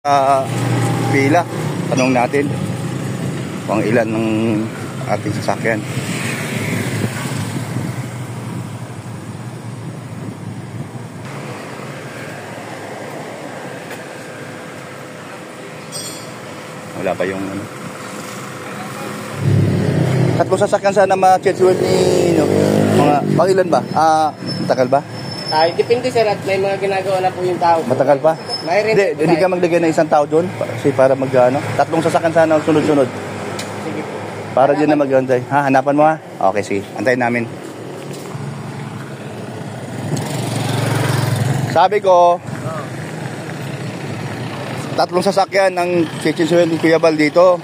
Pila, tanong natin kung ilan ng ating sasakyan. Wala pa yung ano. Tatlong sasakyan sana ma-schedule ni mga pangilan ba? Matagal ba? Depende sir at may mga ginagawa na po yung tao. Matagal pa? Hindi ka maglagay ng isang tao doon para mag-ano. Tatlong sasakyan sana sunod-sunod. Sige po. Para din na mag-antay. Ha, hanapan mo ha? Okay, sige. Antayin namin. Sabi ko, tatlong sasakyan ang chichisuel ni Kuya Bal dito.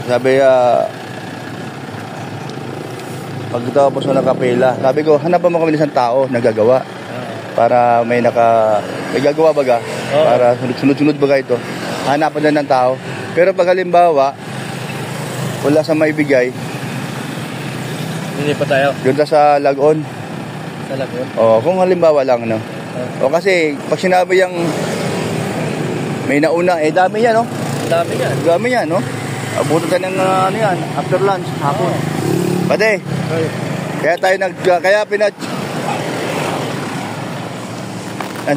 Sabi, pagkatapos mo ng kapela, sabi ko, hanapan mo kami ng isang tao na gagawa. Para may gagawa baga. Para sunod-sunod baga ito. Hanapan na ng tao. Pero pag halimbawa, wala sa maibigay, Hindi pa tayo. yun sa Lagon. Sa Lagon? O, kung halimbawa lang, no? O kasi, pag sinabi yung may nauna, dami yan, no? Dami yan. Dami yan, no? Abuto tayo ng, ano yan, after lunch, hapon. Pwede. Kaya tayo kaya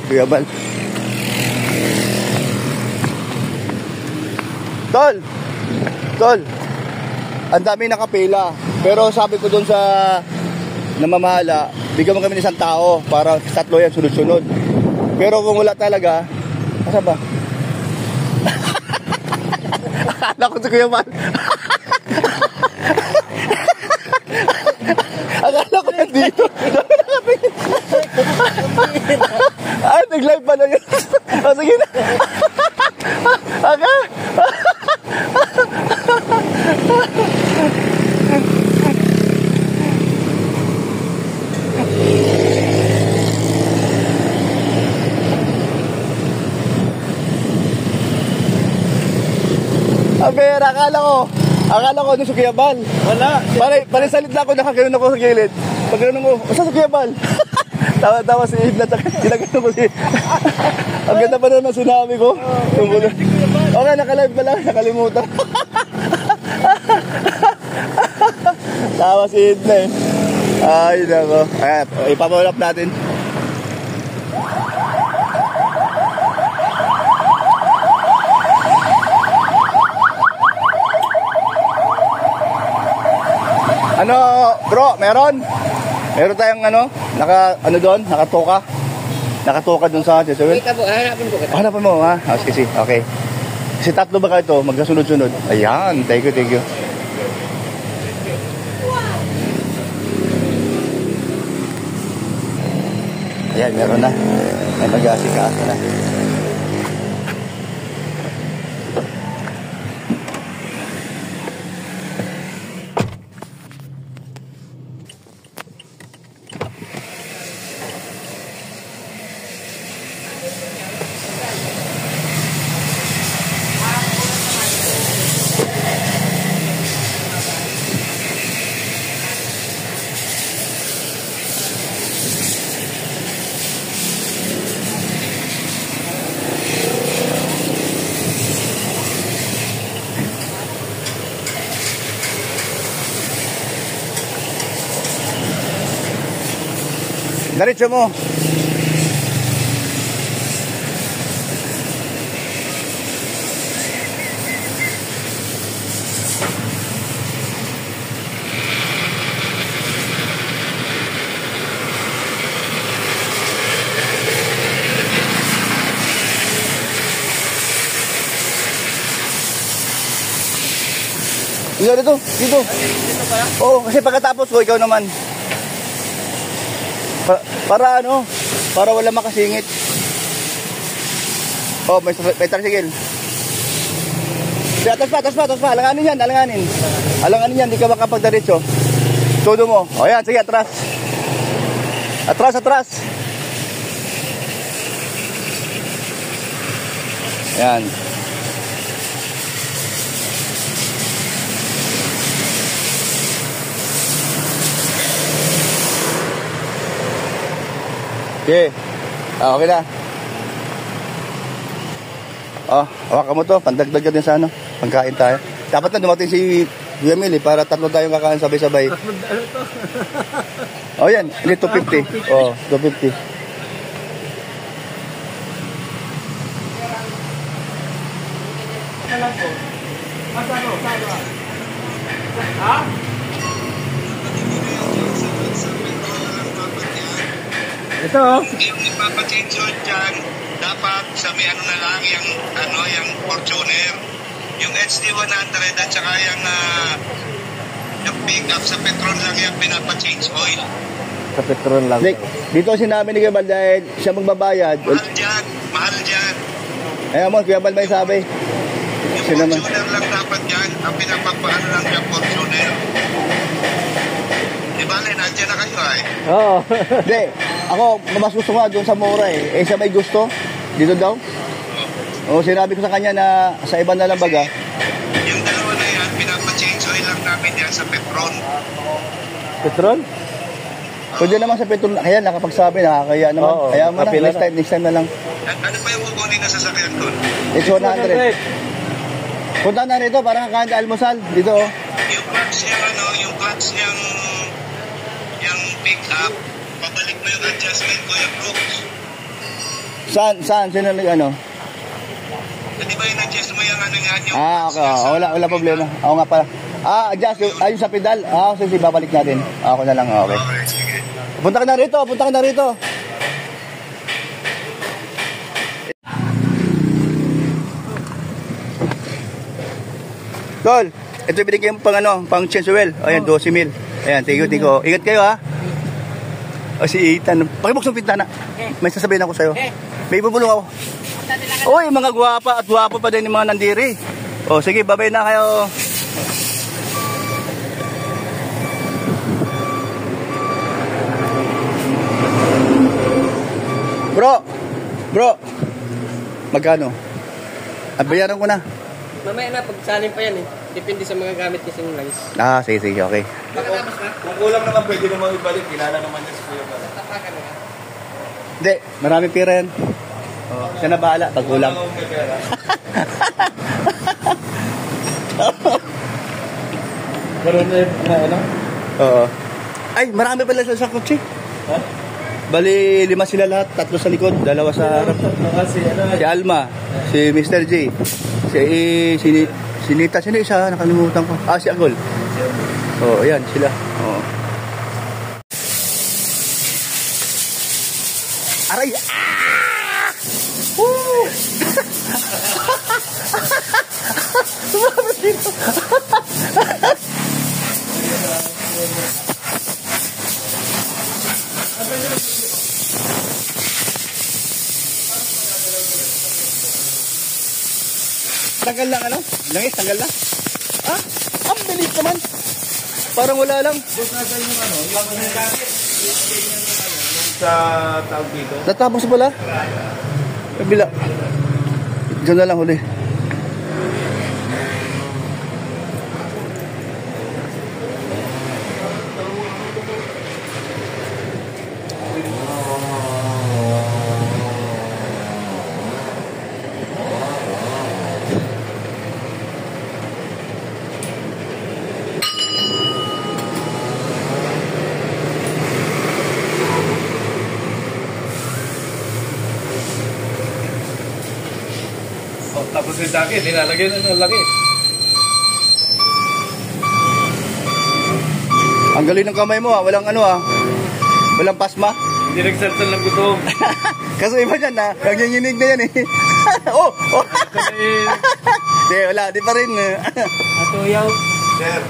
Kuya Bal. Tol, ang dami nakapila. Pero sabi ko doon sa namamahala, bigyan mo kami ng isang tao para tatlo yan sunod-sunod. Pero kung wala talaga, asa ba? Akala ko si Kuya Bal. Akala ko nandito. Ay, nag-live pa na yun. O, sige na. Abera, akala ko doon sa Kuya Bal. Wala. Pare salit na ako, nakaganoon ako sa gilid. Pag ganoon ko, saan sa Kuya Bal? Tawa si Ibla, ginagano ko si... Ang ganda pa naman sinabi ko. Okay, nakalive pala, nakalimutan. Tawa si Ibla eh. Ay, nako. Ayan, ipapawalap natin. Ano, bro, meron tayong nakatoka doon sa Chesawil. Kita po, hanapin po kita. Hanapin mo, ha? Kasi, okay. Kasi tatlo ba kayo ito, magkasunod-sunod. Ayan, thank you. Ayan, meron na. May mag-asikaso na. Diretso mo. Dito. Oo, kasi pagkatapos ko, ikaw naman. Para wala makasingit. Oh, may tricycle. Atas pa. Alanganin yan, di ka makapagdiretso. Todo mo. O yan, sige, atras. Yan. Okay. Okay na. Oh, hawakan mo to. Pandagdag ka din sa ano. Pagkain tayo. Dapat na dumating si Kuya Mil para tatlo tayong kakain sabay-sabay. Ano to? Oh, yan. Hindi, 250. Oh, 250. Ha? Ito oh. Yung ipapachange oil dyan, dapat sa may ano na lang, yung Fortuner, yung HD100 at saka yung pickup sa petrol lang yung pinapachange oil. Sa petrol lang. Dito sinabi ni Kuya Bal dahil siya magbabayad. Mahal dyan. Ayan mo, Kuya Bal may sabi. Yung Sino naman? Fortuner lang dapat yan, ang pinapapaano lang yung Fortuner. Di ba, nandiyan na kayo ay? Oo. Hindi, ako mas gusto nga doon sa mura eh. Eh siya may gusto, dito daw. O sinabi ko sa kanya na sa iba na lang baga. Yung dalawa na yan, pinapachange oil lang namin yan sa petrol. Petrol? Pwede naman sa petrol, kaya nakapagsabi, nakakaya naman. Oo, Kaya mo na, kapila na. next time na lang. Ano pa yung kukunin na sasakyan doon? It's 100. Punta na rito, parang kakain almusal. Dito oh. Yung clutch niyang yung pick up, pabalik mo yung adjustment ko, yung Brooks. Saan? Sino ano? Di ba yung adjust mo yung ano nga yung... Okay. Wala problema. Ako nga pala. Adjust. Ayun sa pedal. Sige, babalik natin. Ako na lang. Okay. Okay, sige. Punta ka na rito. Tol, ito binigay mo pang change oil. Ayan, 12 mil. Ayan, thank you. Ingat kayo ha. O si Ethan, pakibuksan ng pintana. May sasabihin ako sa'yo. May bubulong ako. Uy, mga gwapa at gwapo pa din yung mga nandiri. O sige, babay na kayo. Bro, magkano? Bayaran ko na. Mamaya na, pagsalin pa yan eh. Depende sa mga gamit kasi ng lines. Sige, okay. Makatapos ka? Kung kulang naman, pwede naman ibalik. Kilala naman niya si Kuya Bal. Tapakan na. Hindi, maraming pira yan. Siya na bahala, pag kulang. Kung may pera. Karoon na ano? Oo. Ay, marami pala sa kotse. Ha? Bali, 5 sila lahat. 3 sa likod, 2 sa harap. Kasi ano, Si Alma, si Mr. J, si Nita, sino isa? Nakalimutan ko. Si Agol. Oo, ayan, sila. Oo. Aray! Woo! Sumabot dito. Tanggal lang ano? Langis, tanggal lang. Ang bilis naman. Parang wala lang. yung sa tawag dito. Natapos pala. Kabila. Diyan na lang huli. Tapos yung daki, nilalagay na ng langis. Ang galing ng kamay mo walang walang pasma. Hindi nagsalsal ng gutom. Kasi iba dyan nanginginig na yan eh. oh! Di, wala, di pa rin. Atuyaw. Sir,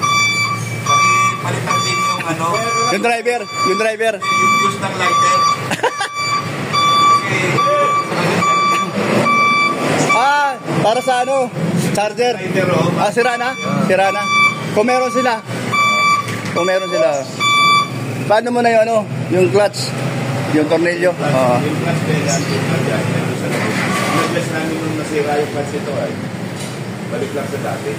pakipalitan din yung Yung driver. yung fuse ng lighter. Para sa charger. Lighter Sira na? Sira na. Kung meron sila. Paano mo na yung clutch? Yung tornilyo? Oo. Yung clutch pedal, yung clutch sa loob. Nag-bless namin nung nasira yung clutch ito ay balik lang sa dati.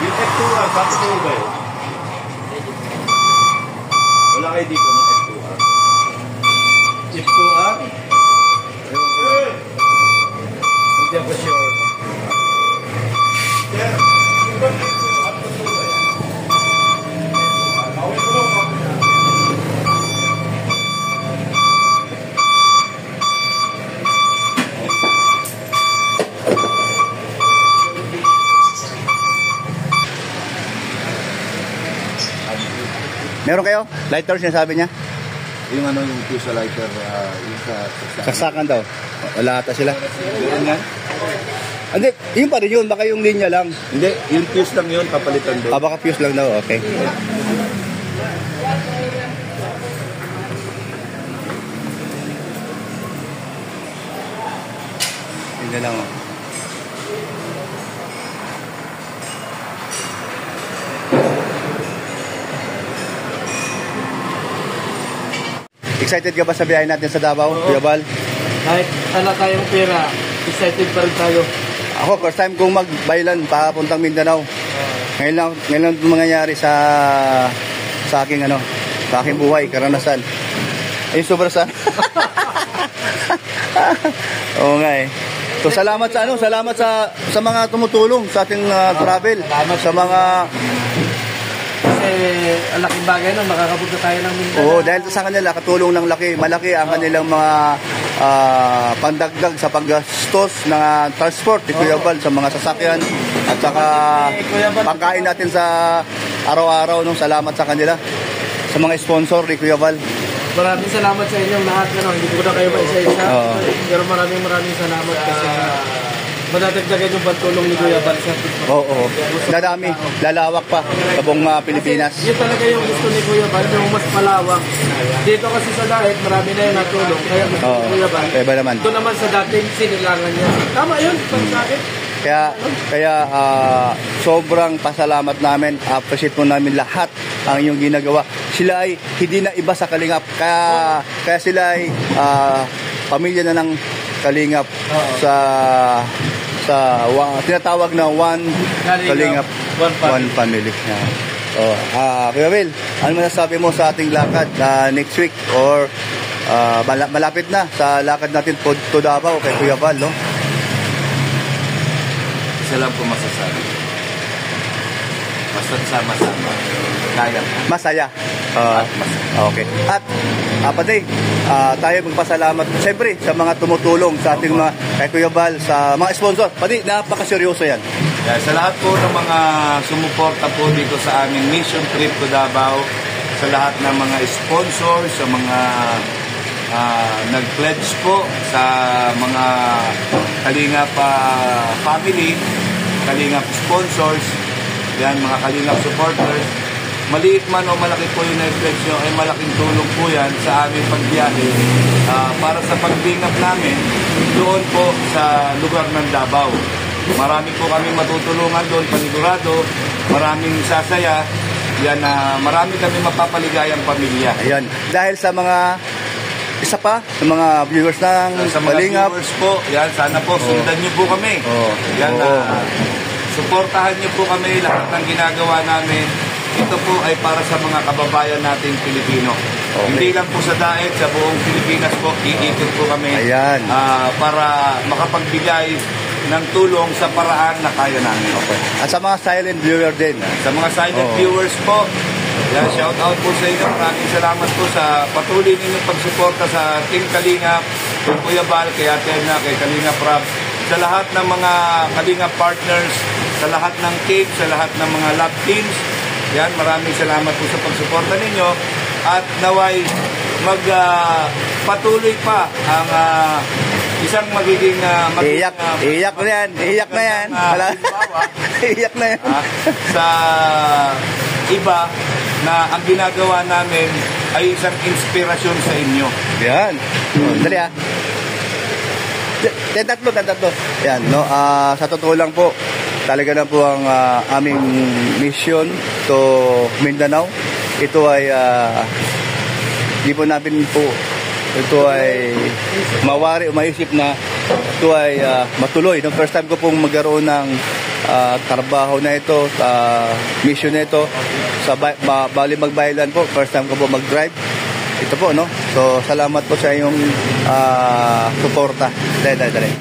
Yung F2R, bakit mo ba yun? Wala kayo dito ng F2R. Meron kayo? Lighter sinasabi niya? Yung ano, yung fuse lighter, yung sa... Saksakan daw. Wala ata sila. Meron yan? Hindi, yun pa rin yun. Baka yung linya lang. Hindi, yung fuse lang yun, papalitan doon. Baka fuse lang daw. Okay. Yun na lang oh. Excited ka ba sa biyahe natin sa Davao, Kuya Bal? Kahit wala tayong pera, excited pa rin tayo. Ako, first time kong magbaylan papuntang Mindanao. Ngayon lang ito mangyayari sa aking sa aking buhay, karanasan. Ay, sobra sa... Oo nga eh. So salamat sa mga tumutulong sa ating travel. Salamat sa mga... Kasi ang laking bagay na makakapunta tayo ng Mindanao. Oo, dahil sa kanila, katulong ng malaki ang kanilang mga pandagdag sa paggastos ng transport ni Kuya Bal sa mga sasakyan at saka pagkain natin sa araw-araw. Salamat sa kanila, sa mga sponsor ni Kuya Bal. Maraming salamat sa inyong lahat. Hindi ko na kayo maisa-isa. Pero maraming salamat kasi madadagdagan yung pagtulong ni Kuya Bal sa TikTok. Oo. Dadami, lalawak pa sa buong Pilipinas. Yun talaga yung gusto ni Kuya Bal, yung mas malawak. Dito kasi sa diet, marami na yung natulong. Kaya gusto ni Kuya Bal. Iba naman. Ito naman sa dating sinilangan niya. Tama yun, para sa akin. Kaya sobrang pasalamat namin. Appreciate po namin lahat ang inyong ginagawa. Sila ay hindi na iba sa Kalingap. Kaya sila ay pamilya na ng Kalingap sa tinatawag na One Kalingap, One Family. Kuya Will, ano masasabi mo sa ating lakad next week or malapit na sa lakad natin to Davao kay Kuya Bal, no? Isa lang po masasabi. Basta sama-sama. Kaya. Masaya. Okay. At Pati, tayo magpasalamat siyempre sa mga tumutulong sa ating mga kay Kuya Bal, sa mga sponsor. Pati, napakaseryoso yan. Sa lahat po ng mga sumuporta po dito sa aming mission trip to Davao, sa lahat ng mga sponsor, sa mga nag-pledge po, sa mga Kalingap family, Kalingap sponsors, yan, mga Kalingap supporters, maliit man o malaki po yung na-pledge nyo, ay malaking tulong po yan sa aming pagbiyahe para sa paglingap namin doon po sa lugar ng Davao. Marami po kami matutulungan doon, panigurado, maraming sasaya, yan, marami kami mapapaligayang pamilya. Ayan, dahil sa mga isa pa, sa mga viewers ng sa mga Kalingap viewers po, yan, sana po sundan nyo po kami. Yan, suportahan nyo po kami lahat ng ginagawa namin. Ito po ay para sa mga kababayan nating Pilipino. Okay. Hindi lang po sa daet, sa buong Pilipinas po, iikot po kami. Ayan. Para makapagbigay ng tulong sa paraan na kaya namin. Okay. At sa mga silent viewer din. Sa mga silent viewers po, yan, shout out po sa inyo. Maraming salamat po sa patuloy ninyong pagsuporta sa Team Kalingap, kay Kuya Bal, kay Ate Edna, kay Kalingap Rab, sa lahat ng mga Kalingap partners, sa lahat ng team, sa lahat ng mga lab teams. Yan, maraming salamat po sa pagsuporta ninyo at naway magpatuloy pa ang isang magiging iyak na yan. Iyak na yan. Iyak na yan. Sa iba na ang ginagawa namin ay isang inspirasyon sa inyo. Yan. Dali Tatlo. Yan, no? Sa totoo lang po, talaga na po ang aming mission to Mindanao. Ito ay di po namin po ito ay mawari o maisip na ito ay matuloy. The first time ko pong magkaroon ng trabaho na ito, mission na ito sa Bali Magbaylan po. First time ko po mag-drive. Ito po, no? So, salamat po sa inyong suporta. Dali.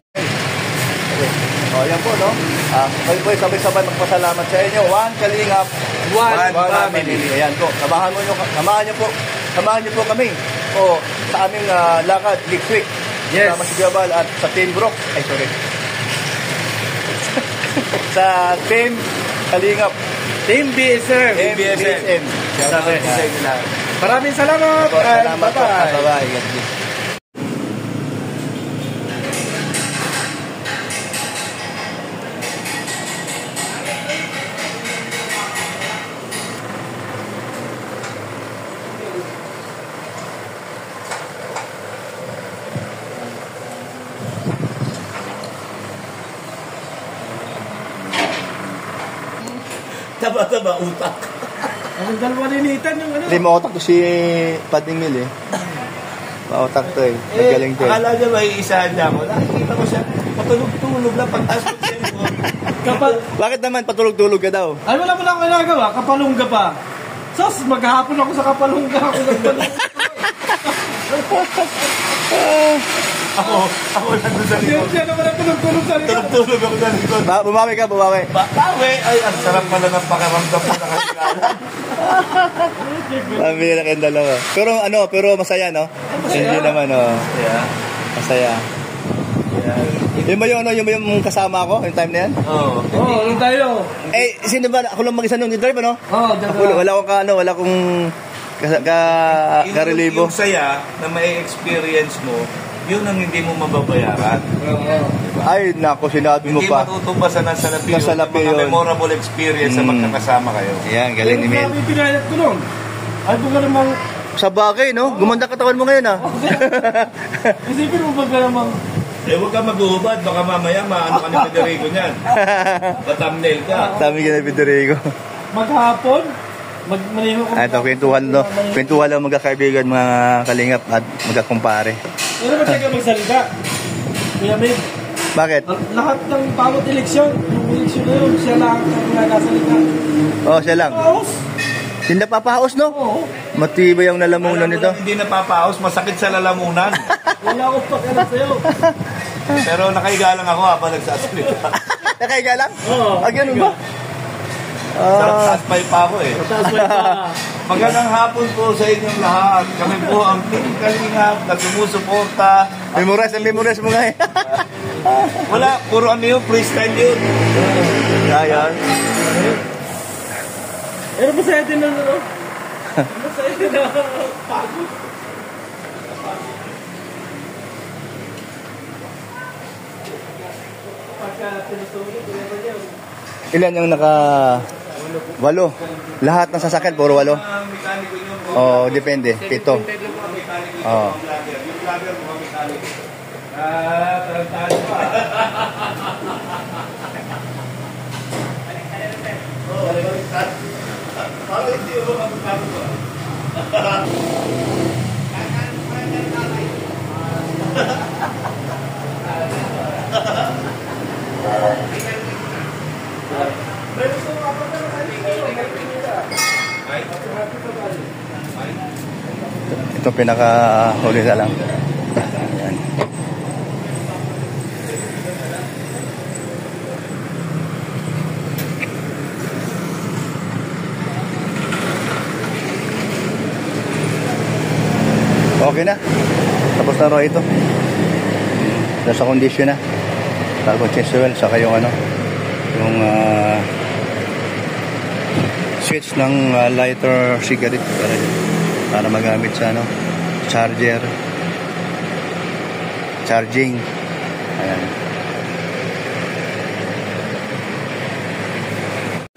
O, yan po, no? Kayo po sabay-sabay magpasalamat sa inyo. One Kalingap, One Family. Ayan po. Samahan niyo po kami sa aming lakad next week. Yes. Sa Kuya Bal at sa Team Brook. Ay, sorry. Sa Team Kalingap. Team BSM. BSM. Okay. Sa inyo lahat. Maraming salamat. Salamat po. Bye-bye. Bye-bye. God bless. Taba-taba utak. Ang dalawa ninitan yung ano. Hindi, maotak to si Pading Mil eh. Maotak to eh. Magaling to eh. Akala niya may isahan niya ako. Nakikita ko siya, patulog-tulog lang pagtaas ko siya. Bakit naman patulog-tulog ka daw? Ay, wala mo lang ginagawa. Kapalungga pa. Sos, maghapon ako sa kapalungga. Ako lang doon sa likod. Siya naman ang tulog-tulog sa likod. Tulog-tulog ako sa likod. Bumawi ka, bumawi. Bawi! Ay, ang sarap pala ng pakaramdam mo na kasikalan. Pamili na kayong dalawa. Pero masaya, no? Hindi naman, oh. Yeah. Masaya. Yung ba yung kasama ko, yung time na yan? Oo. Oo, ano tayo? Eh, sino ba? Ako lang mag-isa nung drive, ano? Oo, Wala akong karelibo. Yung saya na may experience mo, yun ang hindi mo mababayaran. Ay, nako, sinabi mo Hindi pa. matutumbasan ng salapi yun. Masalapi Mga yun. memorable experience na magkakasama kayo. Yan, galing ni Mel. Pero pinayat ko nun. Ay, kung ka namang... Sa bagay, no? Gumanda katawan mo ngayon, ah. Isipin mo ba ka namang... Eh, huwag ka mag-uubad. Baka mamaya maano ka ni Federico niyan. Ba-thumbnail ka. Sabi ka na, Federico. Maghapon, maniho ko. Ito, kwentuhan, no? Kwentuhan lang magkakaibigan, mga kalingap at magkakumpare. Pero ba't ka magsalita? Kuya Meg, Bakit? lahat ng bawat eleksyon, yung eleksyon na yun, siya lang ang nagasalita. Oh, siya lang. Paus? Hindi napapaos, no? Oo. Matibay ang lalamunan Alam mo nito. lang, hindi napapaos. Masakit sa lalamunan. Wala akong pakialam sa'yo. Pero nakahiga lang ako habang nagsasalita. Nakaiga lang? Oo. Ah, ganun ba? Taas pa ako eh. Taas mo pa. Magandang hapon po sa inyong lahat. Kami po ang Team Kalingap na sumusuporta. Memorize mo nga eh. Wala, puro ano yun, freestyle yun. Ayan. Pero masaya din na ano? Masaya din na pagod. Pagka tinutulog, wala ba niya? Ilan yung walo. Lahat ng sasakyan, puro walo. Ang mekaniko nyo, Oh, depende. 7. Oh. yung vlogger mo, mekaniko. Tarantado pa. Parang hindi mo magkano ba? Ito pinaka-huli na lang. Ayan. Okay na. Tapos na raw ito. Nasa condition na. Bago change oil, saka yung switch ng lighter cigarette para magamit sa charging. Ayan.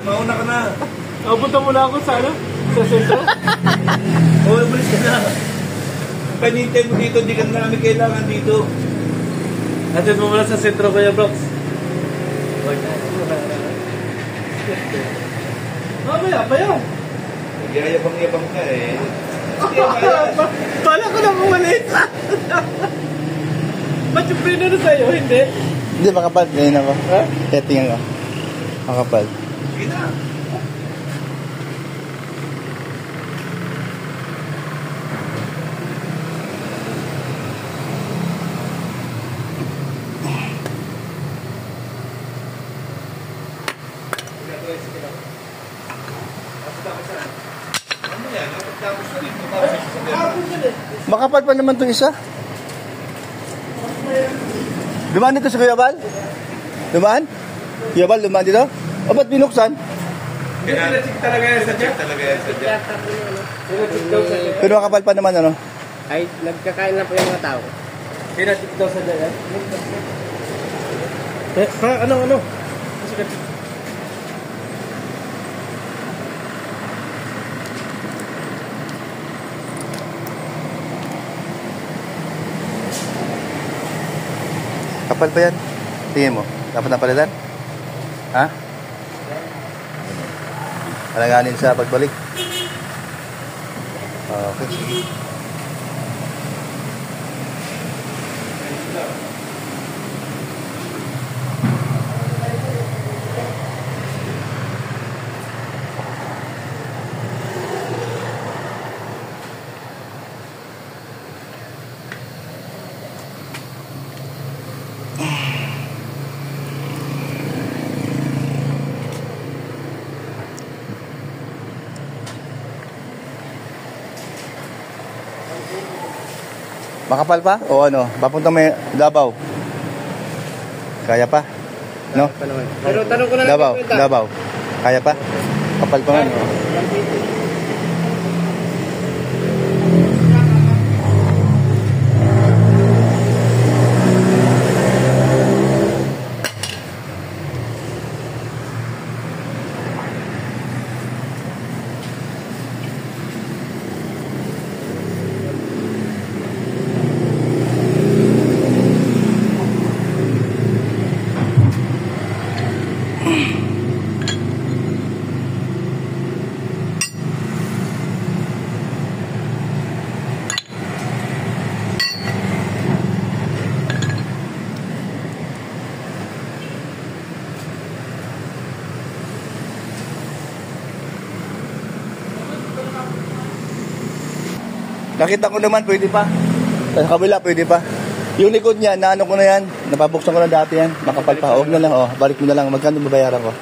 Mauna ka na. Punta muna ako sa sa sentro. Oo, umalis ka na. Panintay mo dito, di ka namin kailangan dito. Atin mo muna sa sentro, Kuya Brox. Mamaya pa yan. Nagyayabang-yabang ka eh. Bala ko na umalis. Ba't yung preno na sa'yo? Hindi. Hindi, makapal. Ganyan ako. Setting ako. Makapal. Sige na. Makapal pa naman itong isa. Dumaan dito si Kuya Bal? Dumaan? Kuya Bal, dumaan dito? O, ba't binuksan? Pinacheck talaga yan sa Check talaga yan sa dyan. Pinacheck daw sa dyan. Pero makapal pa naman, ano? Ay, nagkakain na po yung mga tao. Pinacheck daw sa dyan. Ano? Kapal pa yan. Tingin mo. Dapat na palitan? Ha? Alanganin sa pagbalik. Okay, sige. Makapal pa? O ano? Papunta may Davao. Kaya pa? No? Pa naman. Pero tanong ko na lang. Davao. kwenta. Davao. Kaya pa? Kapal pa nga. No? 150. Nakita ko naman, pwede pa. Sa kabila, pwede pa. Yung likod niya, naano ko na yan. Napabuksan ko na dati yan. Makapal pa. Huwag na lang, oh. Balik mo na lang. Magkano babayaran ko?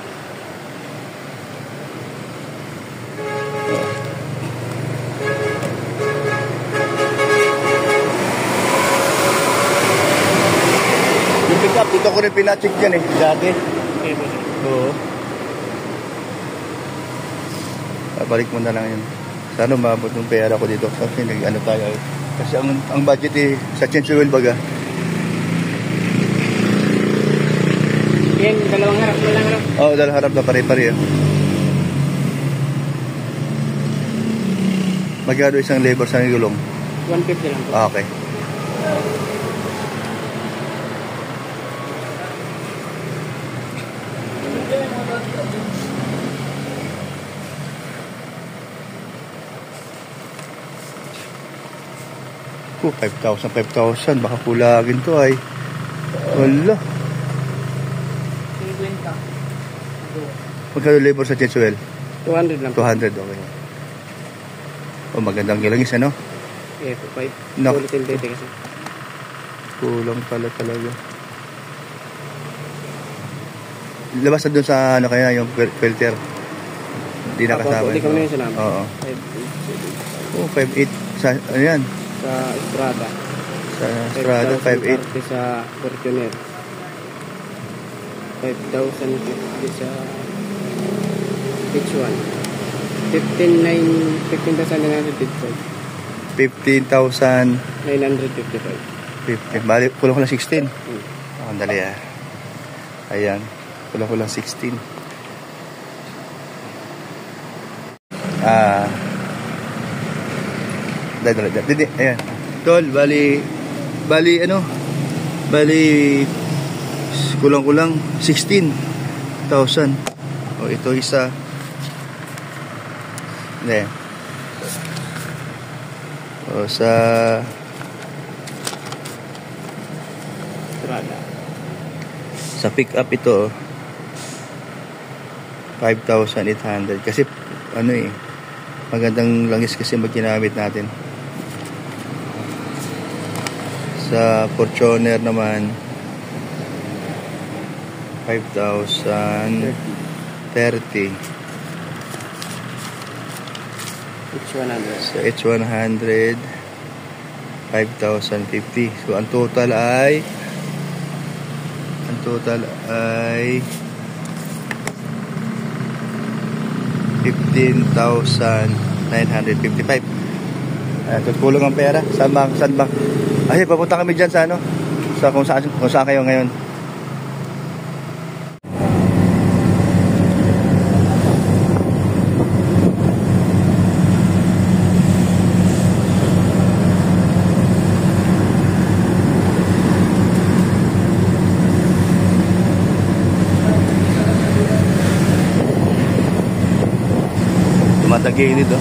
Yung pick up, dito ko rin pinacheck yan eh. Dati. Oo. Balik mo na lang yun. Sana umabot ng pera ko dito kasi nag-ano tayo. Kasi ang budget eh, sa change oil baga. Yan, dalawang harap na lang harap. Oo, dahil harap na pare-pare. Magkano isang labor sa gulong? 150 lang po. Okay. Oh, 5,000. Baka kulagin to ay. Wala. 50. Magkano labor sa change oil? 200 lang po. 200, okay. Oh, magandang kilangis, ano? Eh, 5. No. Ulitin dito kasi. Kulang pala talaga. Labas na dun sa ano kaya yung filter. Hindi nakasama. Hindi kami na yun sinama. Oo. 5. Oh, 5.8 sa ano yan? Sa Estrada. Sa Strada 5.8. 5,040 sa Fortuner. 5,050 sa H1. 15,955. 15,000. 955. 15. Bali, kulang ko lang 16. Hmm. Oh, dali ah. Ayan. Kulang ko lang 16. Dali. Ayan. Tol, bali, kulang 16,000. O, ito isa. Ayan. O, sa Estrada. pick up ito, 5,800. Kasi, ano eh, magandang langis kasi ginamit natin. Sa Fortuner naman, 5,030. H100. Sa H100, 5,050. So, ang total ay 15,000 15,955. Ayan, tutulong ang pera. Saan ba? Ay, papunta kami dyan sa ano? Sa kung saan kayo ngayon. Tumatagi nito.